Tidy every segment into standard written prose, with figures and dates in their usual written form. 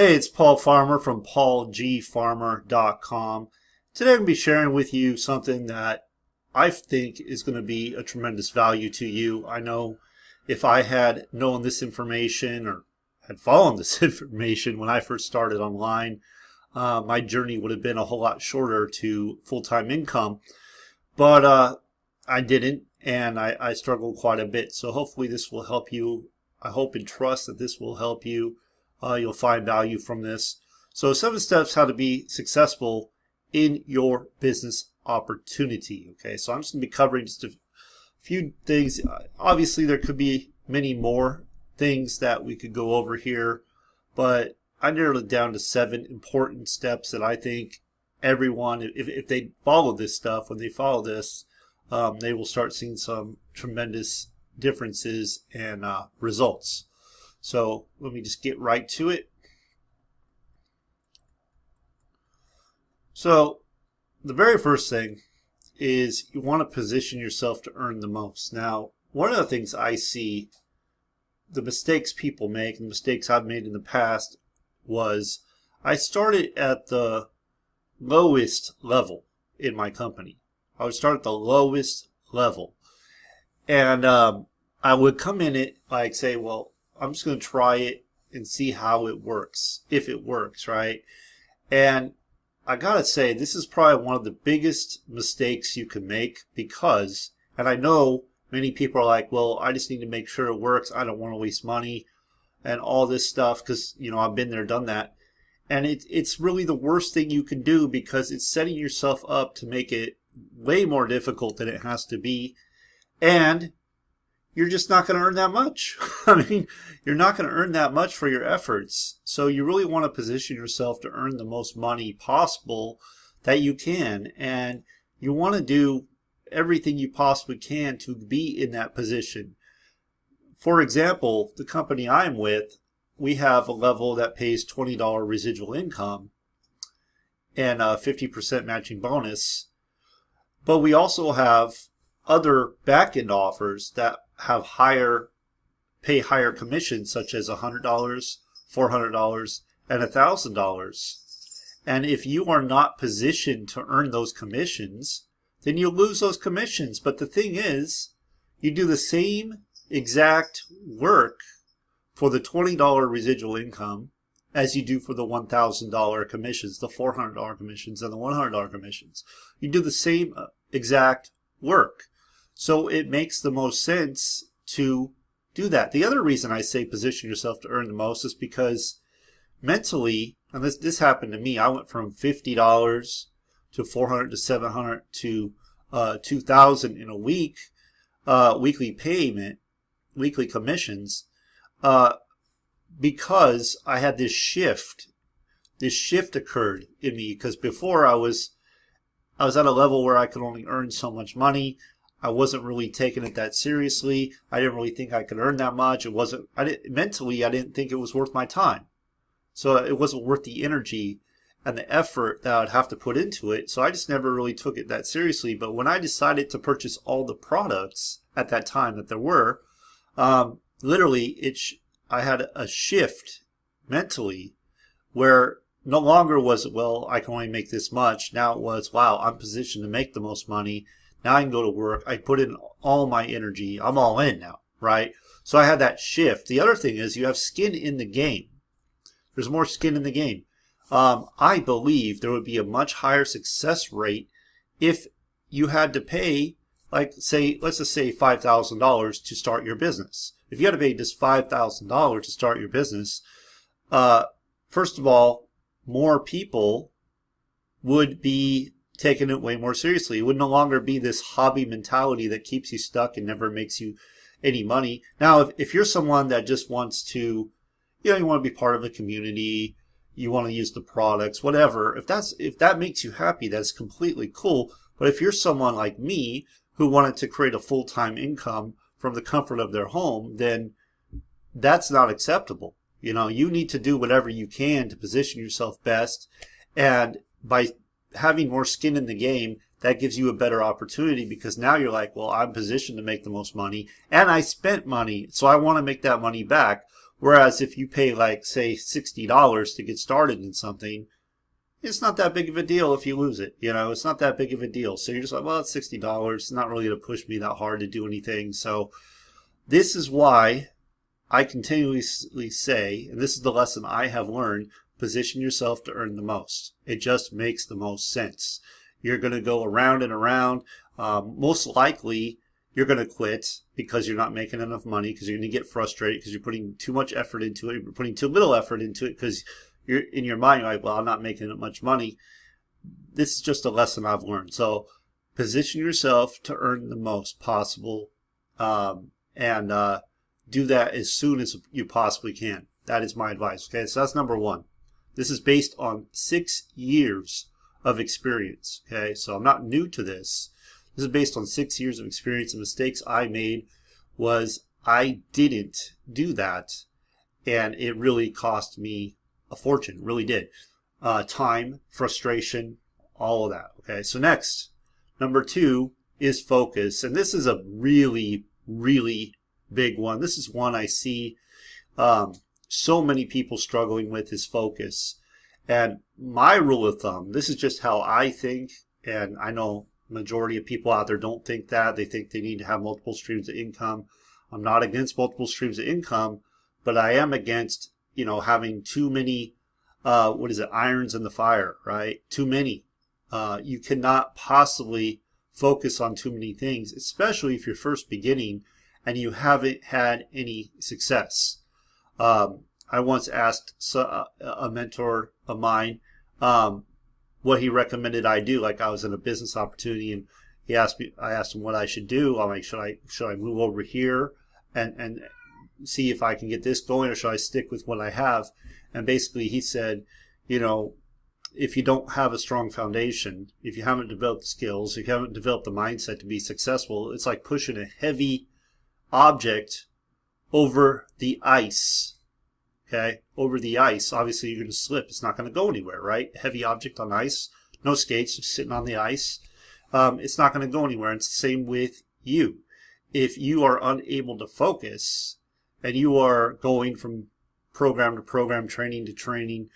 Hey, it's Paul Farmer from paulgfarmer.com. Today I'm going to be sharing with you something that I think is going to be a tremendous value to you. I know if I had known this information or had followed this information when I first started online, my journey would have been a whole lot shorter to full-time income. But I didn't, and I struggled quite a bit. So hopefully this will help you. I hope and trust that this will help you. You'll find value from this. So 7 steps how to be successful in your business opportunity. Okay, so I'm just going to be covering just a few things. Obviously, there could be many more things that we could go over here, but I narrowed it down to 7 important steps that I think everyone, if they follow this stuff, when they follow this, they will start seeing some tremendous differences and results. So let me just get right to it. So the very first thing is you want to position yourself to earn the most. Now, one of the things I see, the mistakes people make, and the mistakes I've made in the past, was I started at the lowest level in my company. I would start at the lowest level. And I would come in it like say, well, I'm just going to try it and see how it works, if it works, right? And I got to say, this is probably one of the biggest mistakes you can make because, and I know many people are like, well, I just need to make sure it works. I don't want to waste money and all this stuff because, you know, I've been there, done that. And it's really the worst thing you can do because it's setting yourself up to make it way more difficult than it has to be. And you're just not going to earn that much. I mean, you're not going to earn that much for your efforts. So you really want to position yourself to earn the most money possible that you can. And you want to do everything you possibly can to be in that position. For example, the company I'm with, we have a level that pays $20 residual income and a 50% matching bonus. But we also have other back-end offers that have pay higher commissions, such as $100, $400, and $1,000. And if you are not positioned to earn those commissions, then you lose those commissions. But the thing is, you do the same exact work for the $20 residual income as you do for the $1,000 commissions, the $400 commissions, and the $100 commissions. You do the same exact work. So it makes the most sense to do that. The other reason I say position yourself to earn the most is because mentally, and this happened to me, I went from $50 to $400 to $700 to $2,000 in a week, weekly payment, weekly commissions, because I had this shift. This shift occurred in me because before I was at a level where I could only earn so much money. I wasn't really taking it that seriously. I didn't really think I could earn that much. Mentally, I didn't think it was worth my time. So it wasn't worth the energy and the effort that I'd have to put into it. So I just never really took it that seriously. But when I decided to purchase all the products at that time that there were, literally, I had a shift mentally where no longer was it, well, I can only make this much. Now it was, wow, I'm positioned to make the most money. Now I can go to work. I put in all my energy. I'm all in now, right? So I had that shift. The other thing is you have skin in the game. There's more skin in the game. I believe there would be a much higher success rate if you had to pay, like, say, let's just say $5,000 to start your business. If you had to pay just $5,000 to start your business, first of all, more people would be taking it way more seriously. It would no longer be this hobby mentality that keeps you stuck and never makes you any money. Now, if you're someone that just wants to, you want to be part of a community, you want to use the products, whatever, if that makes you happy, that's completely cool. But if you're someone like me who wanted to create a full-time income from the comfort of their home, then that's not acceptable. You need to do whatever you can to position yourself best. And by having more skin in the game, that gives you a better opportunity because now you're like, well, I'm positioned to make the most money and I spent money, so I want to make that money back. Whereas if you pay like, say, $60 to get started in something, it's not that big of a deal if you lose it. It's not that big of a deal. So you're just like, well, it's $60. It's not really going to push me that hard to do anything. So this is why I continuously say, and this is the lesson I have learned, position yourself to earn the most. It just makes the most sense. You're going to go around and around. Most likely, you're going to quit because you're not making enough money, because you're going to get frustrated because you're putting too much effort into it. You're putting too little effort into it because you're in your mind, you're like, well, I'm not making much money. This is just a lesson I've learned. So position yourself to earn the most possible, and do that as soon as you possibly can. That is my advice. Okay, so that's number one. This is based on 6 years of experience. Okay, so I'm not new to this. This is based on 6 years of experience. The mistakes I made was I didn't do that, and it really cost me a fortune. It really did. Time, frustration, all of that. Okay, so next, number 2 is focus, and this is a really, really big one. This is one I see so many people struggling with, is focus. And my rule of thumb, this is just how I think, and I know majority of people out there don't think that. They think they need to have multiple streams of income. I'm not against multiple streams of income, but I am against, having too many, irons in the fire, right? Too many. You cannot possibly focus on too many things, especially if you're first beginning and you haven't had any success. I once asked a mentor of mine what he recommended I do. Like, I was in a business opportunity, and I asked him what I should do. I'm like, should I move over here and see if I can get this going, or should I stick with what I have? And basically he said, if you don't have a strong foundation, if you haven't developed the skills, if you haven't developed the mindset to be successful, it's like pushing a heavy object over the ice. Okay, over the ice, obviously you're going to slip. It's not going to go anywhere, right? Heavy object on ice, no skates, just sitting on the ice. It's not going to go anywhere. It's the same with you. If you are unable to focus and you are going from program to program, training to training,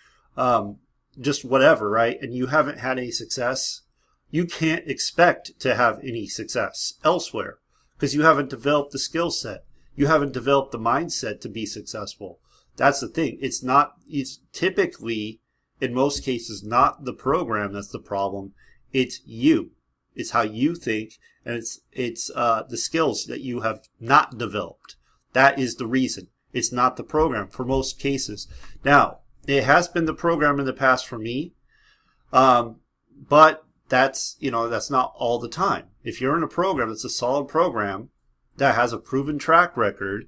just whatever, right? And you haven't had any success, you can't expect to have any success elsewhere because you haven't developed the skill set. You haven't developed the mindset to be successful. That's the thing. It's typically, in most cases, not the program that's the problem. It's you. It's how you think, and it's the skills that you have not developed. That is the reason. It's not the program for most cases. Now, it has been the program in the past for me, but that's not all the time. If you're in a program that's a solid program that has a proven track record,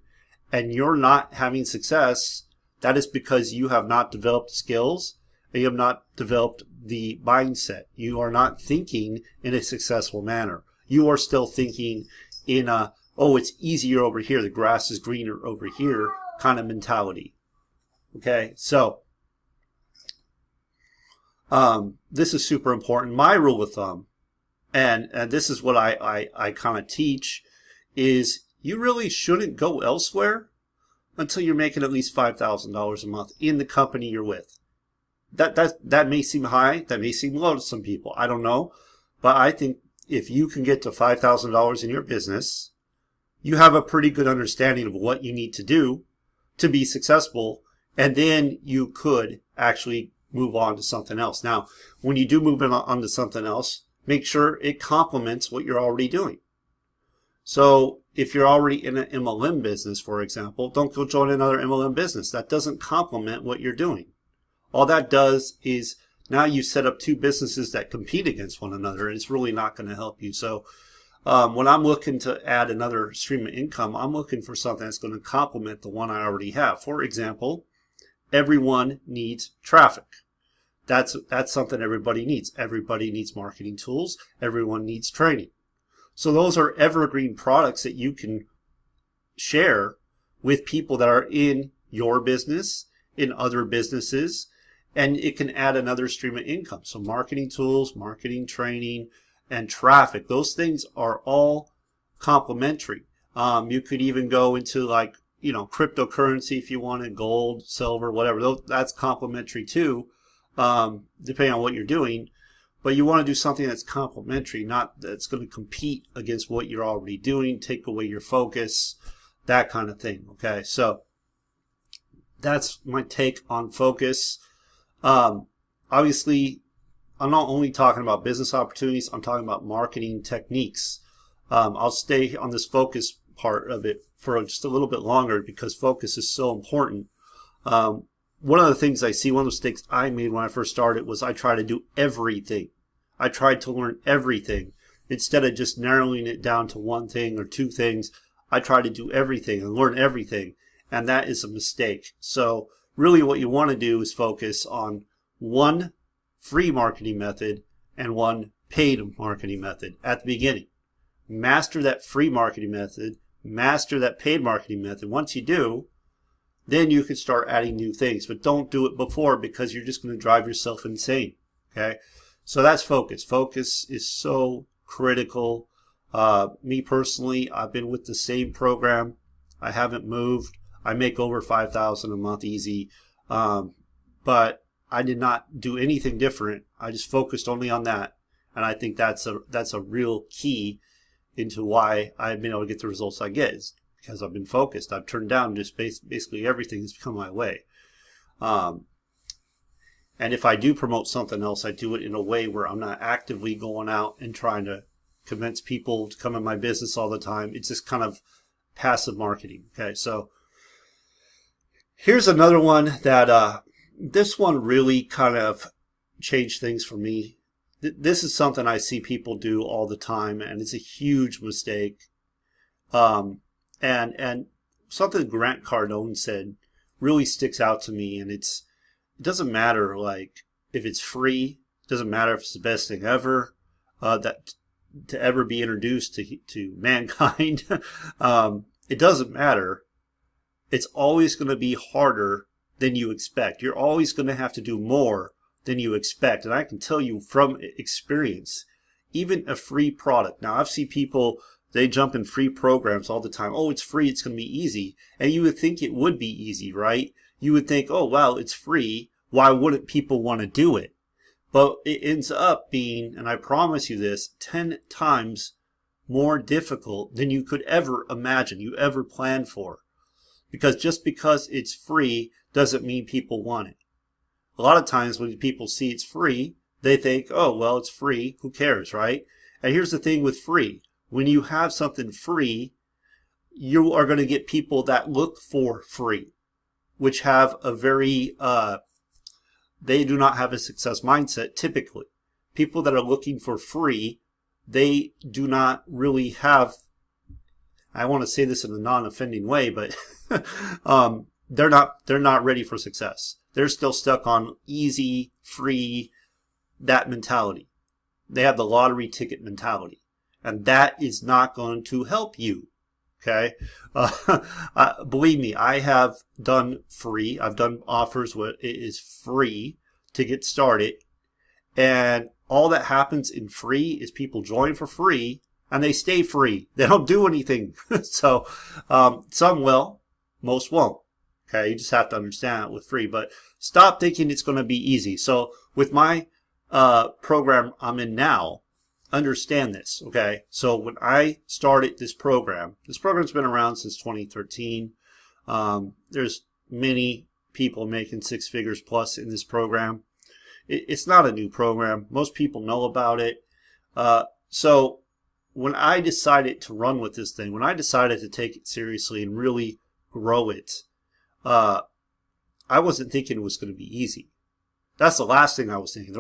and you're not having success, that is because you have not developed skills, and you have not developed the mindset. You are not thinking in a successful manner. You are still thinking in a, it's easier over here, the grass is greener over here kind of mentality. Okay, so this is super important. My rule of thumb, and this is what I kind of teach, is you really shouldn't go elsewhere until you're making at least $5,000 a month in the company you're with. That may seem high, that may seem low to some people. I don't know, but I think if you can get to $5,000 in your business, you have a pretty good understanding of what you need to do to be successful, and then you could actually move on to something else. Now, when you do move on to something else, make sure it complements what you're already doing. So if you're already in an MLM business, for example, don't go join another MLM business. That doesn't complement what you're doing. All that does is now you set up two businesses that compete against one another, and it's really not going to help you. So when I'm looking to add another stream of income, I'm looking for something that's going to complement the one I already have. For example, everyone needs traffic. That's something everybody needs. Everybody needs marketing tools. Everyone needs training. So those are evergreen products that you can share with people that are in your business, in other businesses, and it can add another stream of income. So marketing tools, marketing training, and traffic, those things are all complementary. You could even go into like cryptocurrency if you wanted, gold, silver, whatever. That's complementary too, depending on what you're doing. But you want to do something that's complementary, not that's going to compete against what you're already doing, take away your focus, that kind of thing. Okay, so that's my take on focus. Obviously, I'm not only talking about business opportunities, I'm talking about marketing techniques. I'll stay on this focus part of it for just a little bit longer because focus is so important. One of the things I see, one of the mistakes I made when I first started was I tried to do everything. I tried to learn everything. Instead of just narrowing it down to one thing or two things, I tried to do everything and learn everything. And that is a mistake. So really what you want to do is focus on one free marketing method and one paid marketing method at the beginning. Master that free marketing method, master that paid marketing method. Once you do, then you can start adding new things, but don't do it before because you're just going to drive yourself insane. Okay, so that's focus. Focus is so critical. Me personally, I've been with the same program. I haven't moved. I make over $5,000 a month easy, but I did not do anything different. I just focused only on that, and I think that's a real key into why I've been able to get the results I get. Is because I've been focused. I've turned down just basically everything that's come my way. And if I do promote something else, I do it in a way where I'm not actively going out and trying to convince people to come in my business all the time. It's just kind of passive marketing. Okay, so here's another one that this one really kind of changed things for me. This is something I see people do all the time, and it's a huge mistake. And something Grant Cardone said really sticks out to me, and it doesn't matter like if it's free, it doesn't matter if it's the best thing ever that to ever be introduced to mankind. It doesn't matter. It's always going to be harder than you expect. You're always going to have to do more than you expect, and I can tell you from experience, even a free product. Now I've seen people. They jump in free programs all the time. Oh, it's free. It's going to be easy. And you would think it would be easy, right? You would think, oh, well, it's free. Why wouldn't people want to do it? But it ends up being, and I promise you this, 10 times more difficult than you could ever imagine, you ever plan for. Because just because it's free doesn't mean people want it. A lot of times when people see it's free, they think, oh, well, it's free. Who cares, right? And here's the thing with free. When you have something free, you are going to get people that look for free, which have a very, they do not have a success mindset typically. People that are looking for free, they do not really have, I want to say this in a non-offending way, but they're not ready for success. They're still stuck on easy, free, that mentality. They have the lottery ticket mentality. And that is not going to help you, okay? Believe me, I have done free. I've done offers where it is free to get started. And all that happens in free is people join for free and they stay free. They don't do anything. So some will, most won't. Okay, you just have to understand it with free. But stop thinking it's going to be easy. So with my program I'm in now, understand this, okay? So when I started this program's been around since 2013. There's many people making 6 figures plus in this program. It's not a new program. Most people know about it. So when I decided to run with this thing, when I decided to take it seriously and really grow it, I wasn't thinking it was going to be easy. That's the last thing I was thinking.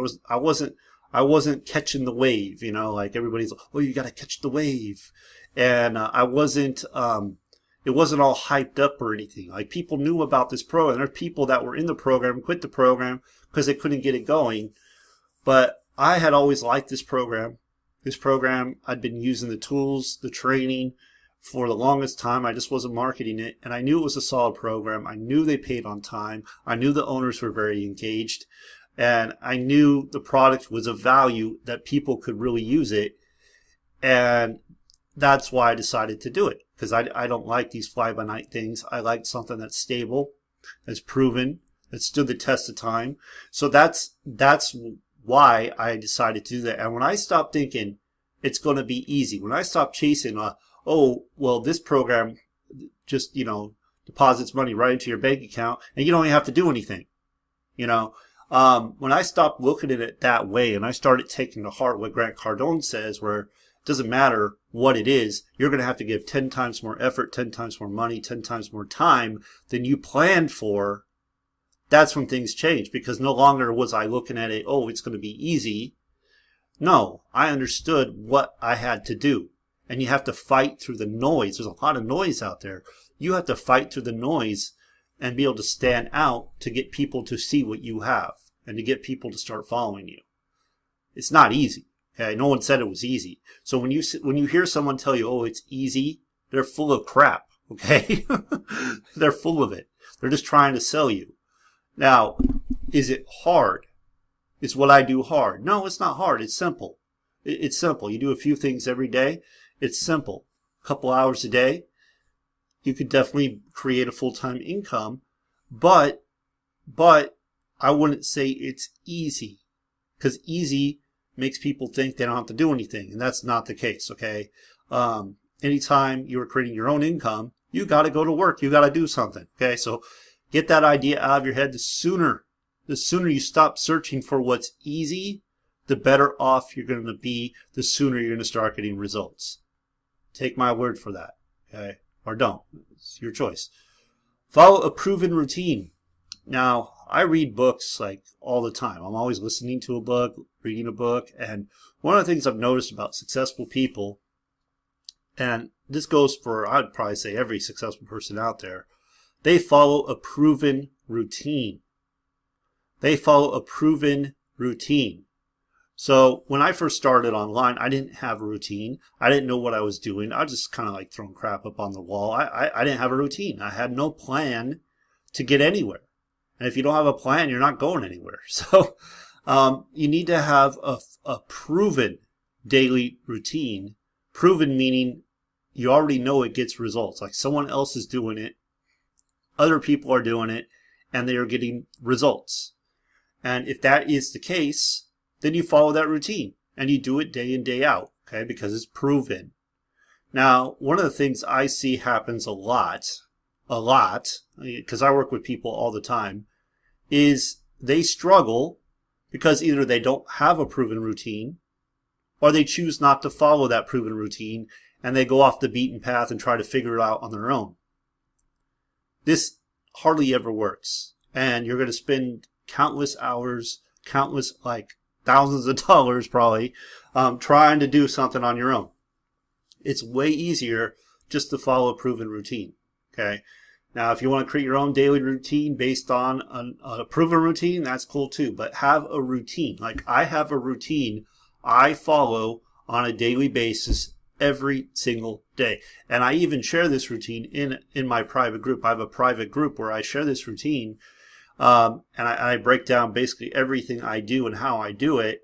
I wasn't catching the wave, like everybody's like, oh, you got to catch the wave. And I wasn't, it wasn't all hyped up or anything. Like people knew about this program. There are people that were in the program, quit the program because they couldn't get it going. But I had always liked this program. This program, I'd been using the tools, the training for the longest time. I just wasn't marketing it. And I knew it was a solid program. I knew they paid on time. I knew the owners were very engaged. And I knew the product was of value that people could really use it. And that's why I decided to do it. because I don't like these fly-by-night things. I like something that's stable, that's proven, that stood the test of time. So that's why I decided to do that. And when I stopped thinking it's going to be easy, when I stopped chasing, oh, well, this program just, deposits money right into your bank account and you don't even have to do anything, when I stopped looking at it that way and I started taking to heart what Grant Cardone says, where it doesn't matter what it is, you're going to have to give 10 times more effort, 10 times more money, 10 times more time than you planned for. That's when things change, because no longer was I looking at it, oh, it's going to be easy. No, I understood what I had to do. And you have to fight through the noise. There's a lot of noise out there. You have to fight through the noise and be able to stand out to get people to see what you have and to get people to start following you. It's not easy. Okay, no one said it was easy. So when you hear someone tell you, oh, it's easy, they're full of crap. Okay, they're full of it. They're just trying to sell you. Now, is it hard? Is what I do hard? No, it's not hard. It's simple. It's simple. You do a few things every day. It's simple. A couple hours a day. You could definitely create a full-time income, but I wouldn't say it's easy, because easy makes people think they don't have to do anything, and that's not the case. Okay, anytime you're creating your own income, you got to go to work. You got to do something. Okay, so get that idea out of your head. The sooner you stop searching for what's easy, the better off you're going to be. The sooner you're going to start getting results. Take my word for that. Okay. Or don't. It's your choice. Follow a proven routine. Now, I read books like all the time. I'm always listening to a book, reading a book, and one of the things I've noticed about successful people, and this goes for, I'd probably say, every successful person out there, they follow a proven routine. They follow a proven routine. So when I first started online, I didn't have a routine. I didn't know what I was doing. I was just kind of like throwing crap up on the wall. I didn't have a routine. I had no plan to get anywhere. And if you don't have a plan, you're not going anywhere. So you need to have a proven daily routine. Proven meaning you already know it gets results. Like someone else is doing it. Other people are doing it. And they are getting results. And if that is the case, then you follow that routine and you do it day in, day out, okay, because it's proven. Now, one of the things I see happens a lot, because I work with people all the time, is they struggle because either they don't have a proven routine or they choose not to follow that proven routine and they go off the beaten path and try to figure it out on their own. This hardly ever works, and you're going to spend countless hours, thousands of dollars probably, trying to do something on your own. It's way easier just to follow a proven routine. Okay. Now, if you want to create your own daily routine based on a proven routine, that's cool too. But have a routine. Like I have a routine I follow on a daily basis every single day. And I even share this routine in my private group. I have a private group where I share this routine. And I break down basically everything I do and how I do it.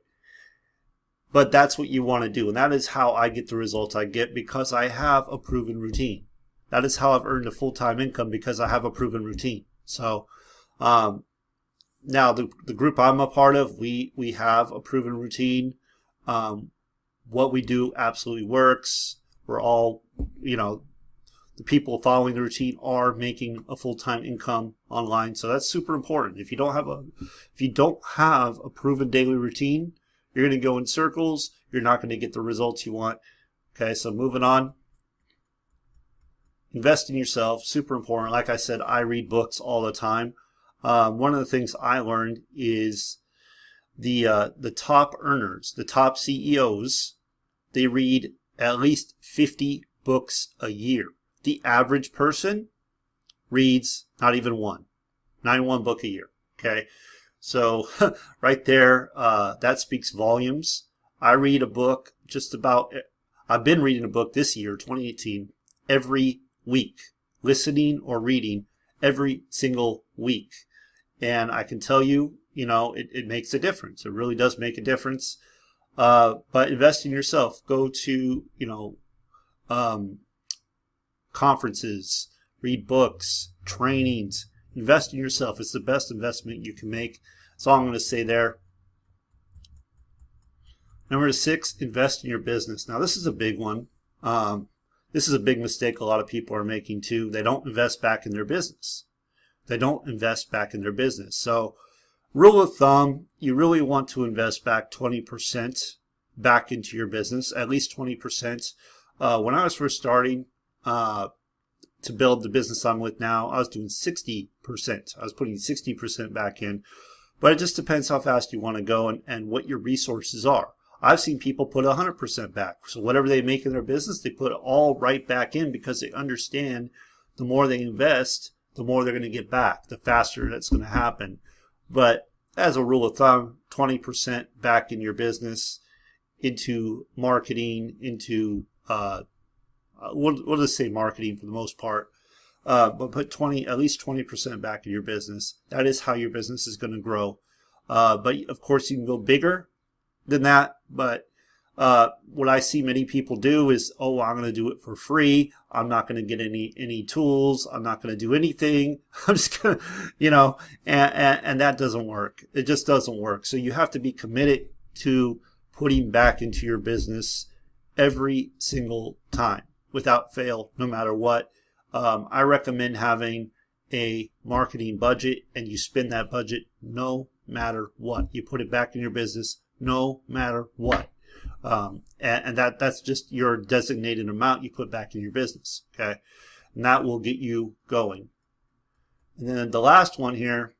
But that's what you want to do. And that is how I get the results I get, because I have a proven routine. That is how I've earned a full-time income, because I have a proven routine. So now the group I'm a part of, we have a proven routine. What we do absolutely works. We're all, the people following the routine are making a full-time income online. So that's super important. If you don't have a proven daily routine, you're going to go in circles. You're not going to get the results you want. Okay, so moving on. Invest in yourself, super important. Like I said, I read books all the time. One of the things I learned is the top earners, the top CEOs, they read at least 50 books a year. The average person reads not even one book a year. Okay, so right there, that speaks volumes. I read a book I've been reading a book this year, 2018, every week, listening or reading every single week. And I can tell you, it makes a difference. It really does make a difference. But invest in yourself. Go to, conferences, read books, trainings, invest in yourself. It's the best investment you can make. That's all I'm going to say there. Number 6, invest in your business. Now, this is a big one. This is a big mistake a lot of people are making too. They don't invest back in their business. They don't invest back in their business. So, rule of thumb, you really want to invest back 20% back into your business, at least 20%. When I was first starting to build the business I'm with now, I was doing 60%. I was putting 60% back in. But it just depends how fast you want to go and what your resources are. I've seen people put 100% back. So whatever they make in their business, they put it all right back in because they understand the more they invest, the more they're going to get back, the faster that's going to happen. But as a rule of thumb, 20% back in your business, into marketing, into, we'll just say marketing for the most part, but put at least 20% back in your business. That is how your business is going to grow. But of course, you can go bigger than that. But what I see many people do is, oh, I'm going to do it for free. I'm not going to get any tools. I'm not going to do anything. I'm just going to, and that doesn't work. It just doesn't work. So you have to be committed to putting back into your business every single time without fail, no matter what. I recommend having a marketing budget, and you spend that budget no matter what. You put it back in your business no matter what. And that's just your designated amount you put back in your business, okay? And that will get you going. And then the last one here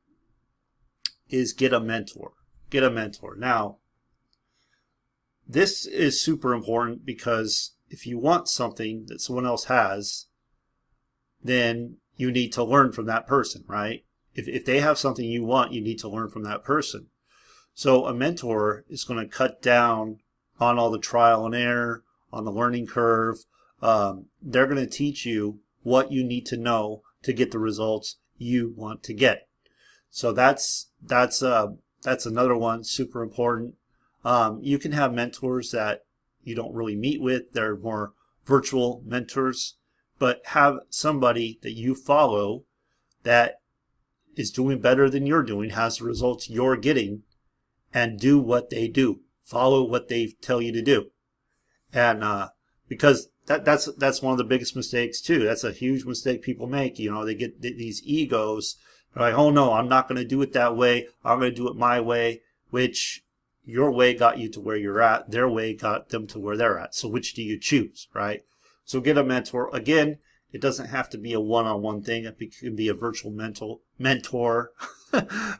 is get a mentor. Get a mentor. Now, this is super important because if you want something that someone else has, then you need to learn from that person, right? If they have something you want, you need to learn from that person. So a mentor is going to cut down on all the trial and error, on the learning curve. They're going to teach you what you need to know to get the results you want to get. So that's another one, super important. You can have mentors that you don't really meet with. They're more virtual mentors, but have somebody that you follow that is doing better than you're doing, has the results you're getting, and do what they do. Follow what they tell you to do. And because that's one of the biggest mistakes too. That's a huge mistake people make. They get these egos. They're like, oh no, I'm not going to do it that way. I'm going to do it my way, which your way got you to where you're at. Their way got them to where they're at. So which do you choose, right? So get a mentor. Again, it doesn't have to be a one-on-one thing. It can be a virtual mentor.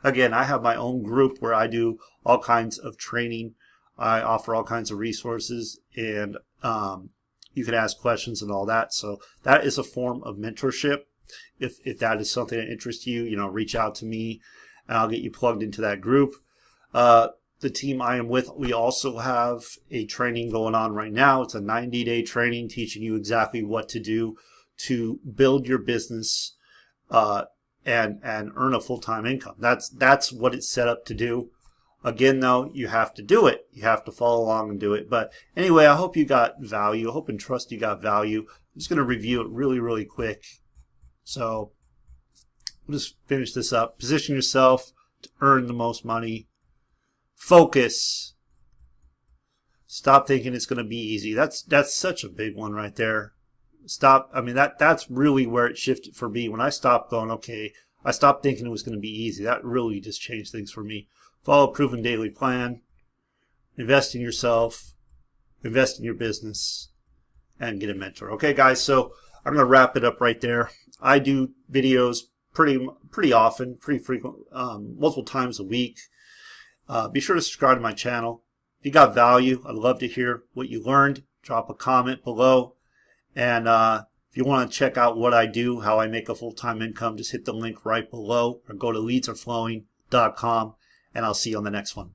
Again, I have my own group where I do all kinds of training. I offer all kinds of resources, and you can ask questions and all that. So that is a form of mentorship. If that is something that interests you, reach out to me, and I'll get you plugged into that group. The team I am with, we also have a training going on right now. It's a 90-day training teaching you exactly what to do to build your business and earn a full-time income. That's what it's set up to do. Again, though, you have to do it. You have to follow along and do it. But anyway, I hope you got value. I hope and trust you got value. I'm just going to review it really, really quick. So we'll just finish this up. Position yourself to earn the most money. Focus. Stop thinking it's going to be easy. That's such a big one right there. Stop. I mean, that's really where it shifted for me. When I stopped going, okay, I stopped thinking it was going to be easy. That really just changed things for me. Follow a proven daily plan. Invest in yourself. Invest in your business. And get a mentor. Okay, guys, so I'm going to wrap it up right there. I do videos pretty often, pretty frequent, multiple times a week. Be sure to subscribe to my channel. If you got value, I'd love to hear what you learned. Drop a comment below. And if you want to check out what I do, how I make a full-time income, just hit the link right below or go to leadsaretoflowing.com, and I'll see you on the next one.